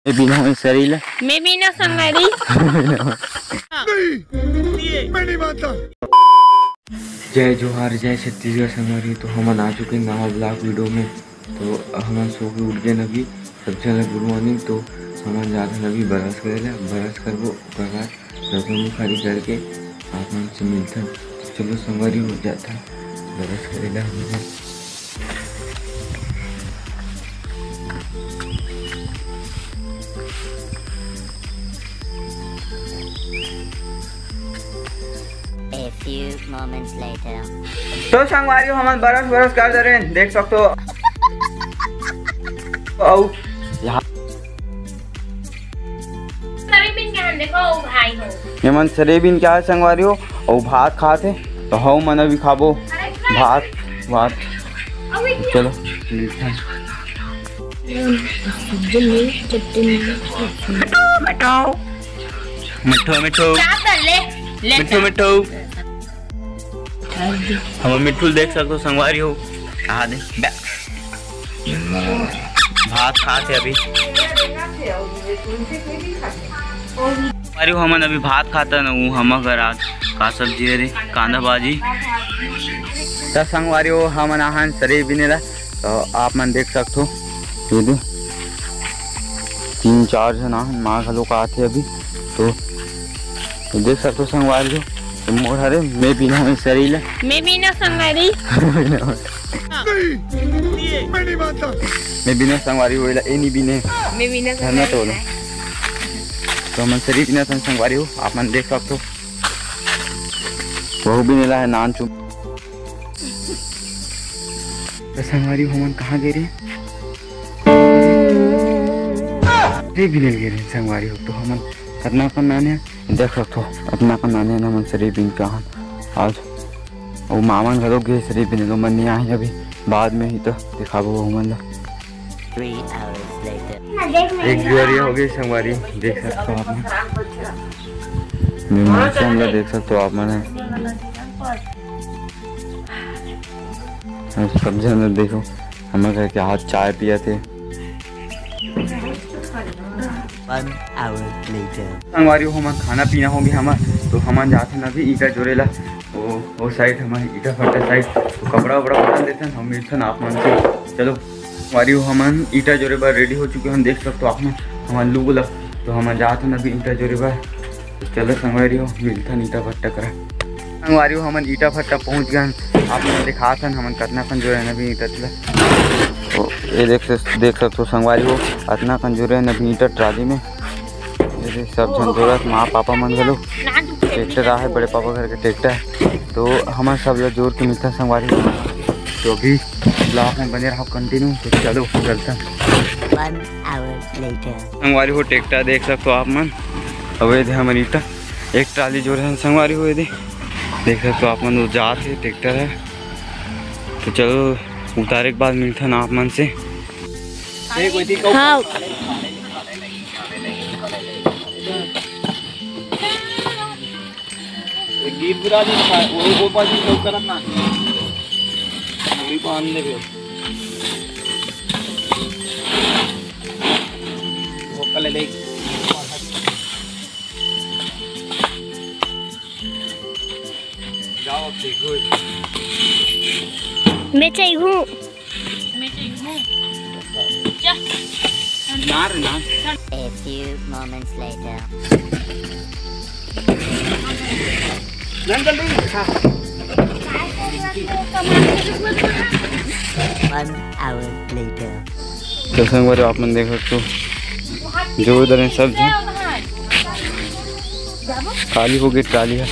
मैं बिना में सरीला मैं बिना संगरी मैं नहीं मानता। जय जोहार जय छत्तीसगढ़ संगरी। तो हम आ चुके हैं नवा ब्लॉग वीडियो में। तो हम सो के उठ गए अभी। सबसे पहले गुड मॉर्निंग। तो हम जाते हैं अभी ब्रश करे ब्रश करबो मुँह खाली करके आप मन से मिलता। तो चलो संगरी हो जाता ब्रश करे हम। A few moments later. तो संगवारी हम बरस कर दे रहे हैं, देख सकते हो। मन सरेबिन क्या है संगवारी हो और भात खाते तो हाउ मन भी खाबो भात भात। चलो मिठो मिठो मिठो मिठो हम मिठू देख सकते हो संगवारी हो। कहा दे भात खाते अभी हम अभी भात खाता ना वो हम अगर आज का सब्जी है रे कांदा भाजी। तो संगवारी हो हम नहान सरे भी नहीं रहा। तो आप मन देख सकते हो ये 3-4 जन माँ घलों का आते अभी। तो देख सकते हो संगवारी हो मोर हरे मैं बिना में सरीला मैं बिना संगरी मैं नहीं मानता। मैं बिना संगवारी होइला ए नहीं बिने मैं बिना संगना तो हम शरीर बिना संगवारी हो आप मन देख सकते हो। वो भी नहीं है नान चुप। तो संगवारी हो मन कहाँ गए रहे भी नहीं गए रहे संगवारी हो। तो हम कितना का नाने देख सकते हो अपना का नाने ना मन शरीर बिन कहाँ आज वो मामन घरों गए शरीर बिन तो मन नहीं आए अभी बाद में ही तो दिखाबो वो मन 3 hours later. एक जुआरी हो गई संगवारी देख सकते हो आप मैं देख सकते हो आप मैंने सब जन देखो हम घर के हाथ चाय पिया थे। 1 hour later. संगवारी हम खाना पीना होंगे हम तो हम जाते ना अभी ईटा जोड़ेला वो साइड हमारे ईटा फटा साइड। तो कपड़ा वपड़ा बना देते हैं हम मिलते आप मन से। चलो संगवारी हम ईटा जोड़े बार रेडी हो चुके हम देख सकते हो आप हम लू बोला। तो हम जाते ना अभी ईटा जोड़े बार। तो चलो संगवारी हो मिलता ईटा फट्टा करा। संगवारी हम ईटा फट्टा पहुँच गए आपने दिखा था हम कितना कन जो है नभी ईटा चला। तो ये देख सकते हो संगवारी हो इतना कन जो है नभी ईटा ट्राली में सब जन जोड़त माँ पापा मन गलो ट्रैक्टर आ है बड़े पापा घर के ट्रैक्टर है। तो हमारे सब लोग जोड़ के मिलता संगवारी। तो अभी ब्लॉग में बने रहो कंटिन्यू। तो चलो चलता 1 hour later. संगवारी हो ट्रैक्टर देख सकते हो आप मन अब ये हमारी ईटा एक ट्राली जोड़े हैं संगवारी हो देख सकते हो आप मन जात है ट्रैक्टर है। तो चलो उतारे के बाद मिलता ना आप मन से। हाँ गीत बुरा नहीं वो पास लोग करना पूरी पान ले वो कल ले जाओ देखो मैं चाहिए नार ना। A few moments later. जल्दी 1 hour later. तो संगवारी आप मन देख सकते हो जो इधर है सब खाली हो गई ट्राली है।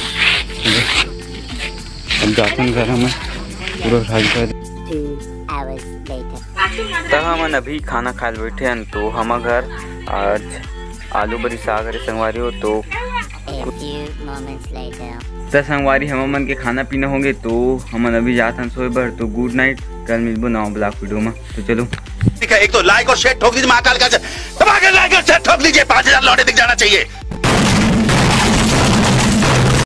अब जाते हैं घर हमें पूरा खाली कर। 2 hours later. तो हम अभी खाना खा बैठे हैं। तो हम घर आज आलू बड़ी साग है संगवारी हो। तो A few moments later. तो संगवारी हम मन के खाना पीना होंगे। तो हम अभी जाते हैं सोए बर। तो गुड नाइट कल मिलबो नवा ब्लॉग वीडियो में। तो चलो एक तो लाइक और शेयर ठोक दीजिए महाकाल का दबा के लाइक और शेयर ठोक दीजिए 5000 लौटे दिख जाना चाहिए।